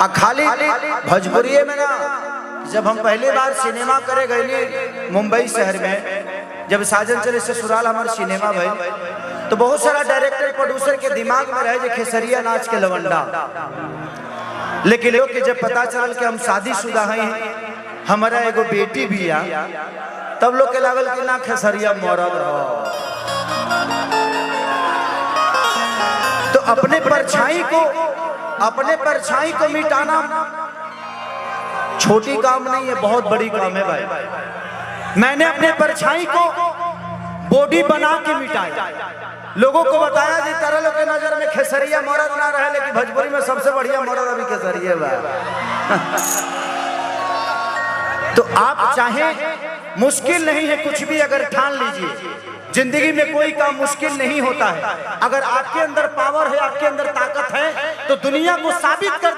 खाली भोजपुरी में ना, जब हम पहली बार सिनेमा करे गए मुंबई शहर में, जब साजन चले ससुराल हमारे सिनेमा भाई, तो बहुत सारा डायरेक्टर प्रोड्यूसर के दिमाग में रहे खेसरिया नाच के लवंडा। लेकिन लोग के जब पता चल कि हम शादीशुदा हैं, हमारा एगो बेटी भी आ, तब लोग के लागल कि ना खेसरिया मरद हो। तो अपने परछाई को मिटाना छोटी काम नहीं है, बहुत बड़ी काम है भाई। मैंने अपने परछाई को बॉडी बना के मिटाया, लोगों को बताया कि तरह लोग के नजर में खेसरिया मरद ना रहे, लेकिन भोजपुरी में सबसे बढ़िया मरद अभी खेसरिया बा। तो आप चाहे, मुश्किल नहीं है कुछ भी, अगर ठान लीजिए जिंदगी में कोई काम मुश्किल नहीं होता है। अगर आपके अंदर पावर है, आपके अंदर ताकत है, तो दुनिया को साबित कर